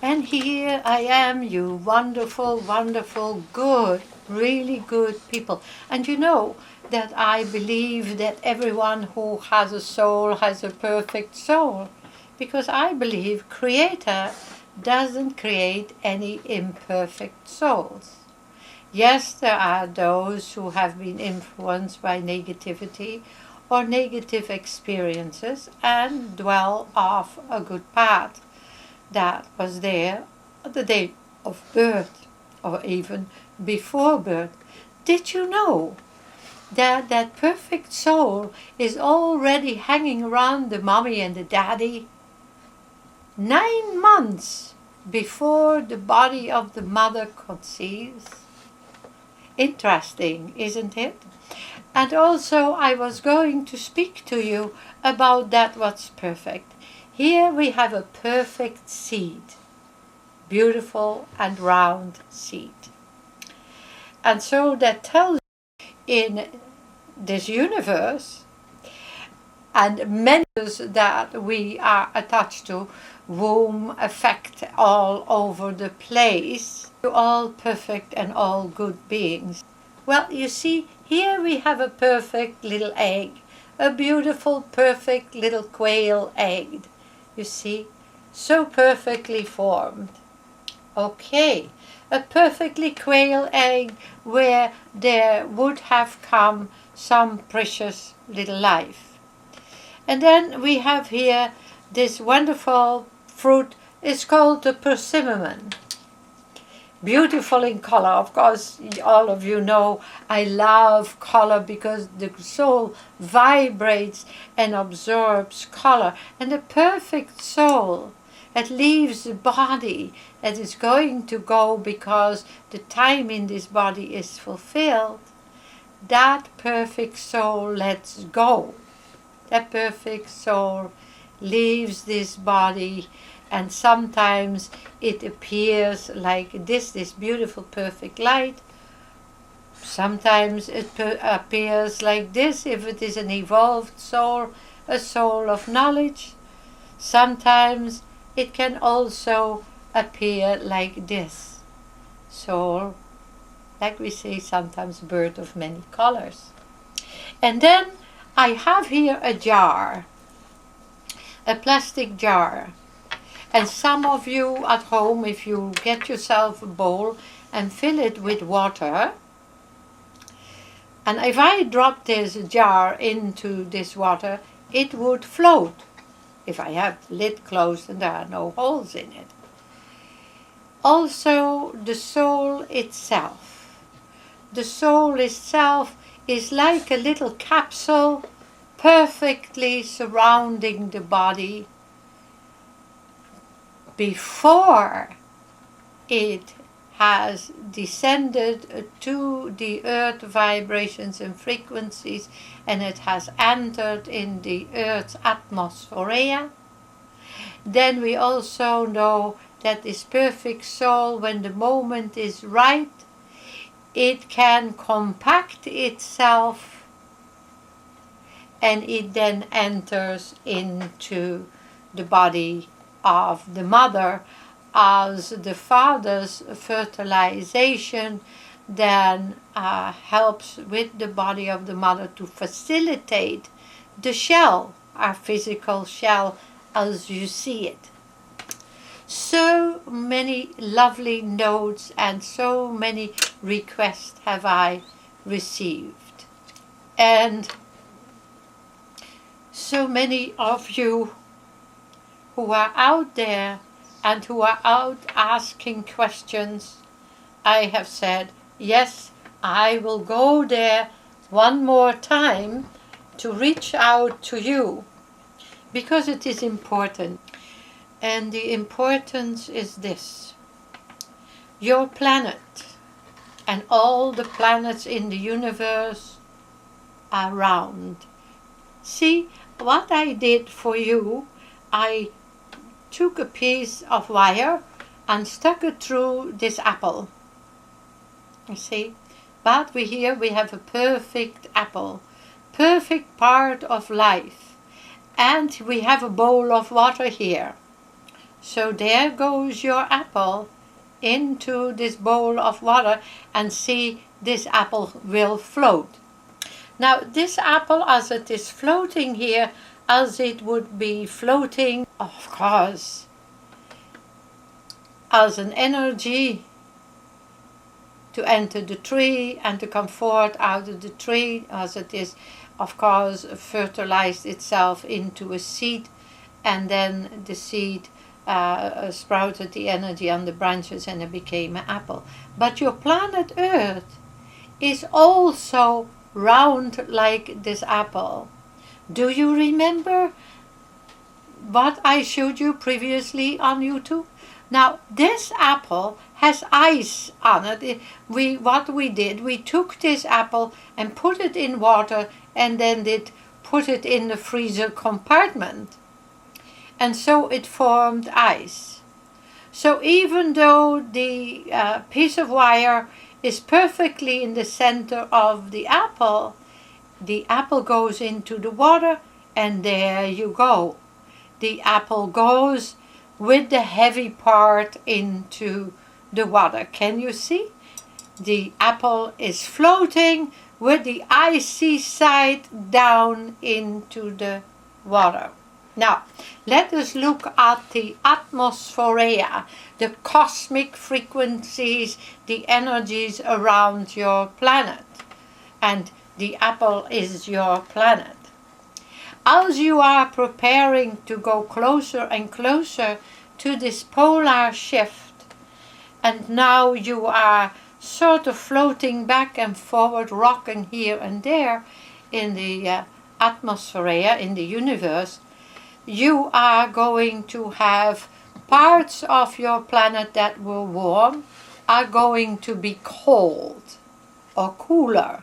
And here I am, you wonderful, wonderful, good, really good people. And you know that I believe that everyone who has a soul has a perfect soul. Because I believe Creator doesn't create any imperfect souls. Yes, there are those who have been influenced by negativity or negative experiences and dwell off a good path that was there at the day of birth or even before birth. Did you know that that perfect soul is already hanging around the mommy and the daddy 9 months before the body of the mother conceives? Interesting, isn't it? And also I was going to speak to you about that what's perfect. Here we have a perfect seed, beautiful and round seed. And so that tells you in this universe and many that we are attached to, womb affect all over the place, all perfect and all good beings. Well, you see, here we have a perfect little egg, a beautiful, perfect little quail egg. You see, so perfectly formed. Okay, a perfectly quail egg where there would have come some precious little life. And then we have here this wonderful fruit. It's called the persimmon. Beautiful in color. Of course, all of you know I love color because the soul vibrates and absorbs color. And the perfect soul that leaves the body, that is going to go because the time in this body is fulfilled, that perfect soul lets go. That perfect soul leaves this body, and sometimes it appears like this beautiful perfect light. Sometimes it appears like this if it is an evolved soul, a soul of knowledge. Sometimes it can also appear like this soul, like we say sometimes bird of many colors. And then I have here a jar, a plastic jar. And some of you at home, if you get yourself a bowl and fill it with water, and if I drop this jar into this water, it would float if I have the lid closed and there are no holes in it. Also, the soul itself. The soul itself is like a little capsule perfectly surrounding the body before it has descended to the earth vibrations and frequencies, and it has entered in the earth's atmosphere. Then we also know that this perfect soul, when the moment is right, it can compact itself and it then enters into the body of the mother as the father's fertilization then helps with the body of the mother to facilitate the shell, our physical shell as you see it. So many lovely notes and so many requests have I received. And so many of you who are out there and who are out asking questions, I have said, yes, I will go there one more time to reach out to you because it is important. And the importance is this: your planet and all the planets in the universe are round. See, what I did for you, I took a piece of wire and stuck it through this apple. You see, but here we have a perfect apple, perfect part of life, and we have a bowl of water here. So there goes your apple into this bowl of water, and see, this apple will float. Now this apple, as it is floating here, as it would be floating, of course, as an energy to enter the tree and to come forth out of the tree, as it is, of course, fertilized itself into a seed, and then the seed sprouted the energy on the branches and it became an apple. But your planet Earth is also round like this apple. Do you remember what I showed you previously on YouTube? Now this apple has ice on it. What we did, we took this apple and put it in water, and then put it in the freezer compartment, and so it formed ice. So even though the piece of wire is perfectly in the center of the apple goes into the water, and there you go. The apple goes with the heavy part into the water. Can you see? The apple is floating with the icy side down into the water. Now, let us look at the atmosphere, the cosmic frequencies, the energies around your planet. And the apple is your planet. As you are preparing to go closer and closer to this polar shift, and now you are sort of floating back and forward, rocking here and there in the atmosphere, in the universe, you are going to have parts of your planet that were warm are going to be cold or cooler.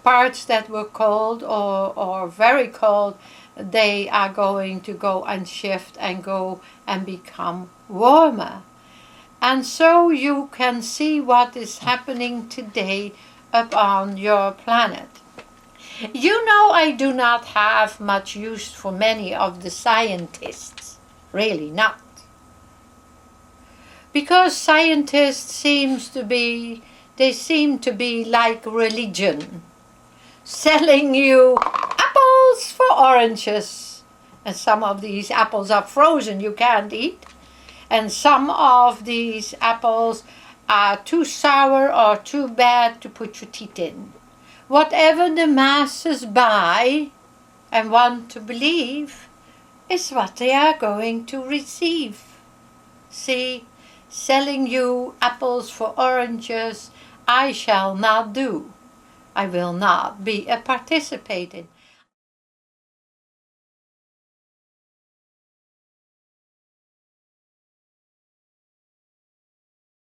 Parts that were cold or very cold, they are going to go and shift and go and become warmer. And so you can see what is happening today upon your planet. You know, I do not have much use for many of the scientists, really not. Because scientists seem to be like religion, selling you apples for oranges. And some of these apples are frozen, you can't eat. And some of these apples are too sour or too bad to put your teeth in. Whatever the masses buy and want to believe is what they are going to receive. See, selling you apples for oranges, I shall not do. I will not be a participating.